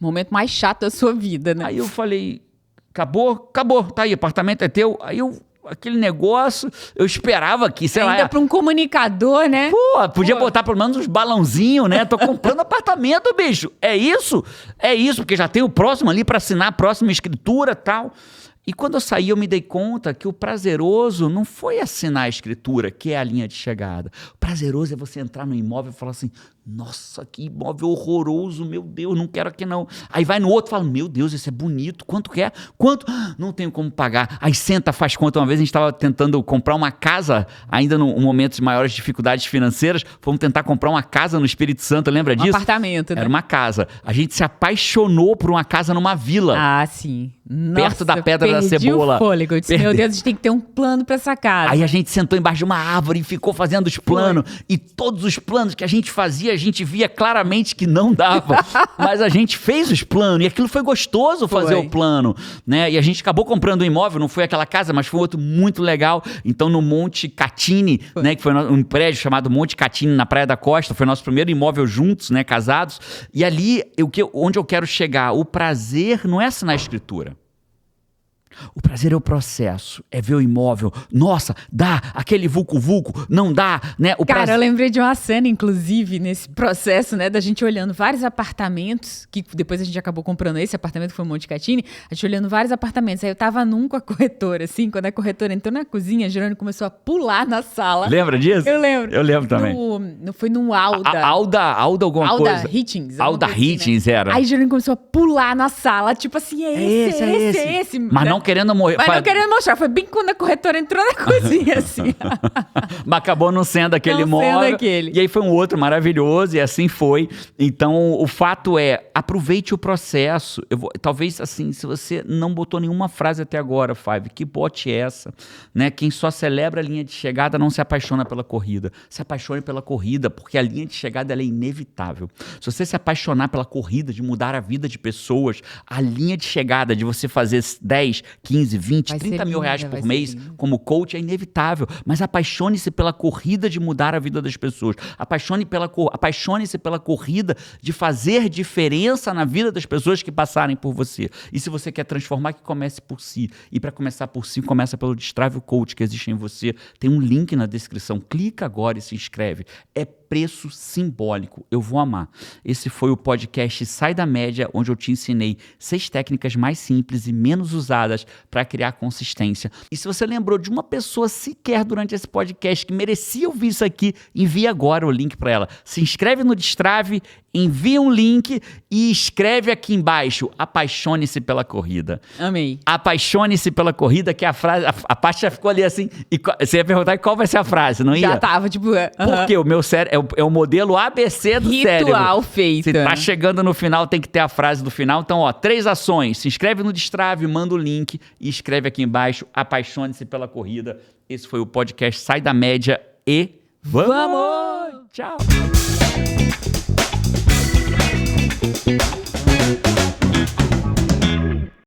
Momento mais chato da sua vida, né? Aí eu falei, acabou, tá aí, apartamento é teu. Aí aquele negócio, eu esperava que, sei lá... Ainda pra um comunicador, né? Podia botar pelo menos uns balãozinhos, né? Tô comprando apartamento, bicho. É isso, porque já tem o próximo ali pra assinar a próxima escritura e tal... E quando eu saí, eu me dei conta que o prazeroso não foi assinar a escritura, que é a linha de chegada. O prazeroso é você entrar no imóvel e falar assim, nossa, que imóvel horroroso, meu Deus, não quero aqui não. Aí vai no outro e fala, meu Deus, esse é bonito, quanto que é? Quanto? Não tenho como pagar. Aí senta, faz conta. Uma vez a gente estava tentando comprar uma casa, ainda no momento de maiores dificuldades financeiras, fomos tentar comprar uma casa no Espírito Santo, lembra disso? Um apartamento, né? Era uma casa. A gente se apaixonou por uma casa numa vila. Ah, sim. Perto da Pedra da Cebola. O fôlego. Eu disse, meu Deus, a gente tem que ter um plano pra essa casa. Aí a gente sentou embaixo de uma árvore e ficou fazendo os planos. E todos os planos que a gente fazia, a gente via claramente que não dava. Mas a gente fez os planos. E aquilo foi gostoso fazer o plano, né? E a gente acabou comprando um imóvel. Não foi aquela casa, mas foi outro muito legal. Então, no Monte Catini, né? Que foi um prédio chamado Monte Catini, na Praia da Costa. Foi nosso primeiro imóvel juntos, né? Casados. E ali, onde eu quero chegar, o prazer não é assinar a escritura. O prazer é o processo, é ver o imóvel. Nossa, dá aquele vulco-vulco, não dá, né? Cara, eu lembrei de uma cena, inclusive, nesse processo, né, da gente olhando vários apartamentos, que depois a gente acabou comprando esse apartamento, que foi o Monte Catini, a gente olhando vários apartamentos. Aí eu tava num com a corretora, assim, quando a corretora entrou na cozinha, a Jerônimo começou a pular na sala. Lembra disso? Eu lembro. Eu lembro também. Foi num Alda. Alda alguma coisa. Alda Hitchens. Alda Hitchens, né? Era. Aí Jerônimo começou a pular na sala, tipo assim, é esse. Mas não querendo morrer. Mas não querendo mostrar, foi bem quando a corretora entrou na cozinha, assim. Mas acabou não sendo aquele imóvel. E aí foi um outro maravilhoso, e assim foi. Então, o fato é, aproveite o processo. Talvez, assim, se você não botou nenhuma frase até agora, Five, que bote essa, né? Quem só celebra a linha de chegada não se apaixona pela corrida. Se apaixone pela corrida, porque a linha de chegada ela é inevitável. Se você se apaixonar pela corrida, de mudar a vida de pessoas, a linha de chegada de você fazer 10, 15, 20, 30 mil reais por mês como coach é inevitável. Mas apaixone-se pela corrida de mudar a vida das pessoas. Apaixone-se pela corrida de fazer diferença na vida das pessoas que passarem por você. E se você quer transformar, que comece por si. E para começar por si, começa pelo Destrave o Coach que existe em você. Tem um link na descrição. Clica agora e se inscreve. É preço simbólico. Eu vou amar. Esse foi o podcast Sai da Média, onde eu te ensinei 6 técnicas mais simples e menos usadas para criar consistência. E se você lembrou de uma pessoa sequer durante esse podcast que merecia ouvir isso aqui, envia agora o link para ela. Se inscreve no Destrave, envia um link e escreve aqui embaixo: apaixone-se pela corrida. Amei. Apaixone-se pela corrida, que a frase, a parte já ficou ali assim, e você ia perguntar qual vai ser a frase, não ia? Já tava, tipo... Porque o meu cérebro é o modelo ABC do cérebro. Ritual feito. Se tá chegando no final, tem que ter a frase do final. Então, 3 ações. Se inscreve no Destrave, manda o link e escreve aqui embaixo: apaixone-se pela corrida. Esse foi o podcast Sai da Média e vamos! Tchau!